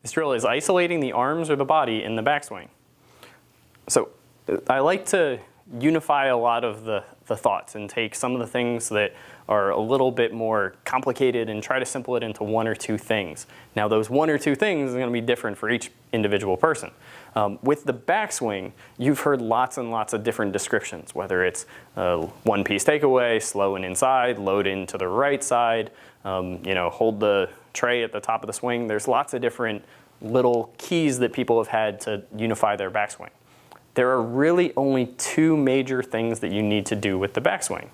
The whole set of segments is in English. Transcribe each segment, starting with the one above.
This drill is isolating the arms or the body in the backswing. So I like to unify a lot of the thoughts and take some of the things that are a little bit more complicated and try to simple it into one or two things. Now those one or two things are going to be different for each individual person. With the backswing, you've heard lots and lots of different descriptions, whether it's one-piece takeaway, slow and inside, load into the right side, hold the tray at the top of the swing. There's lots of different little keys that people have had to unify their backswing. There are really only two major things that you need to do with the backswing.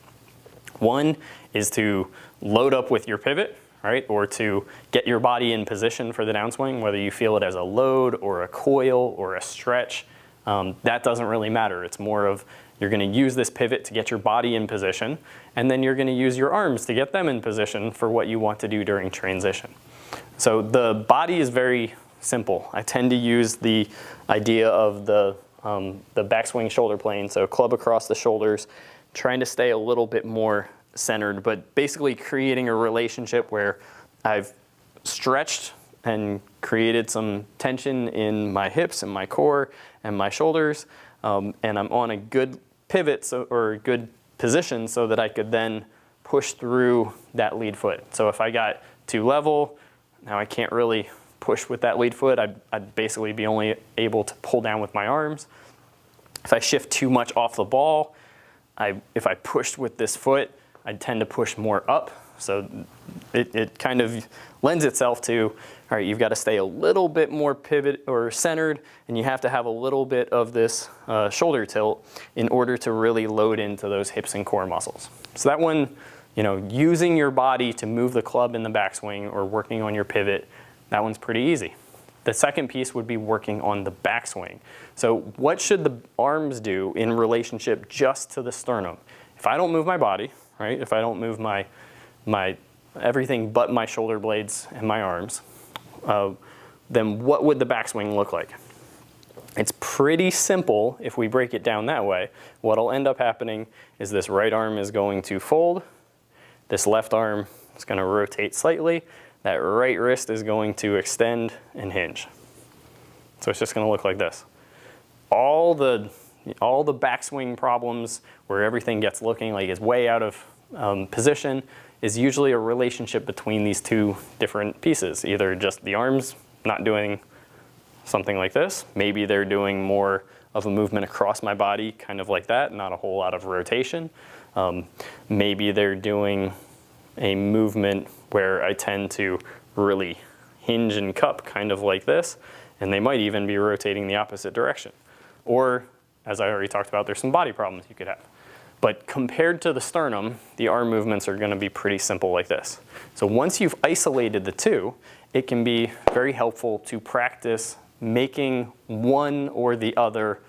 One is to load up with your pivot, right? Or to get your body in position for the downswing, whether you feel it as a load or a coil or a stretch. That doesn't really matter. It's more of you're going to use this pivot to get your body in position, and then you're going to use your arms to get them in position for what you want to do during transition. So the body is very simple. I tend to use the idea of the backswing shoulder plane, so club across the shoulders, trying to stay a little bit more centered, but basically creating a relationship where I've stretched and created some tension in my hips and my core and my shoulders, and I'm on a good pivot or a good position so that I could then push through that lead foot. So if I got too level, now I can't really push with that lead foot. I'd basically be only able to pull down with my arms. If I shift too much off the ball, if I pushed with this foot, I'd tend to push more up. So it kind of lends itself to, all right, you've got to stay a little bit more pivot or centered, and you have to have a little bit of this shoulder tilt in order to really load into those hips and core muscles. So that one, using your body to move the club in the backswing or working on your pivot, that one's pretty easy. The second piece would be working on the backswing. So what should the arms do in relationship just to the sternum? If I don't move my body, right? If I don't move my everything but my shoulder blades and my arms, then what would the backswing look like? It's pretty simple if we break it down that way. What'll end up happening is this right arm is going to fold, this left arm is going to rotate slightly, that right wrist is going to extend and hinge. So it's just going to look like this. All the backswing problems where everything gets looking like it's way out of position is usually a relationship between these two different pieces. Either just the arms not doing something like this, maybe they're doing more of a movement across my body, kind of like that, not a whole lot of rotation. Maybe they're doing a movement where I tend to really hinge and cup, kind of like this, and they might even be rotating the opposite direction. Or, as I already talked about, there's some body problems you could have. But compared to the sternum, the arm movements are going to be pretty simple like this. So once you've isolated the two, it can be very helpful to practice making one or the other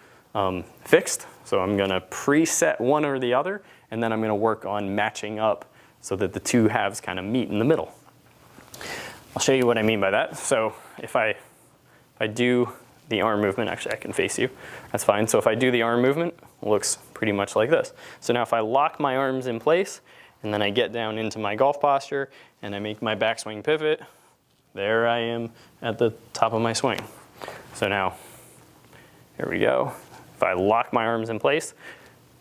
fixed. So I'm going to preset one or the other, and then I'm going to work on matching up so that the two halves kind of meet in the middle. I'll show you what I mean by that. So if I do the arm movement, actually I can face you, that's fine. So if I do the arm movement, it looks pretty much like this. So now if I lock my arms in place, and then I get down into my golf posture, and I make my backswing pivot, there I am at the top of my swing. So now, here we go. If I lock my arms in place,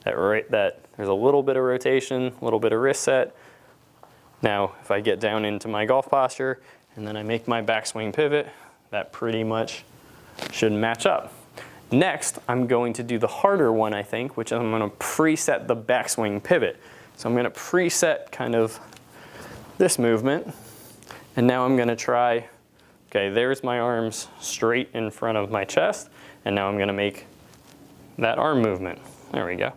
there's a little bit of rotation, a little bit of wrist set. Now, if I get down into my golf posture, and then I make my backswing pivot, that pretty much should match up. Next, I'm going to do the harder one, I think, which I'm going to preset the backswing pivot. So I'm going to preset kind of this movement, and now I'm going to try, okay, there's my arms straight in front of my chest, and now I'm going to make that arm movement. There we go.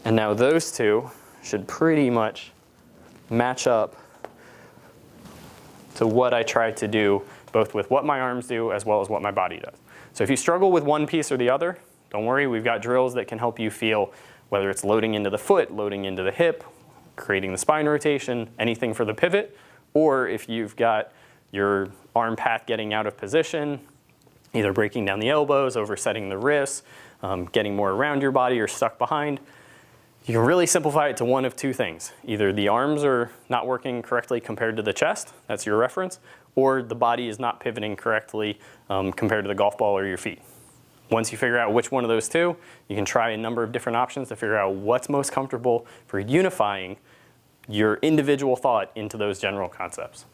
And now those two should pretty much match up to what I try to do, both with what my arms do as well as what my body does. So if you struggle with one piece or the other, don't worry, we've got drills that can help you feel whether it's loading into the foot, loading into the hip, creating the spine rotation, anything for the pivot, or if you've got your arm path getting out of position, either breaking down the elbows, oversetting the wrists, getting more around your body or stuck behind. You can really simplify it to one of two things. Either the arms are not working correctly compared to the chest, that's your reference, or the body is not pivoting correctly compared to the golf ball or your feet. Once you figure out which one of those two, you can try a number of different options to figure out what's most comfortable for unifying your individual thought into those general concepts.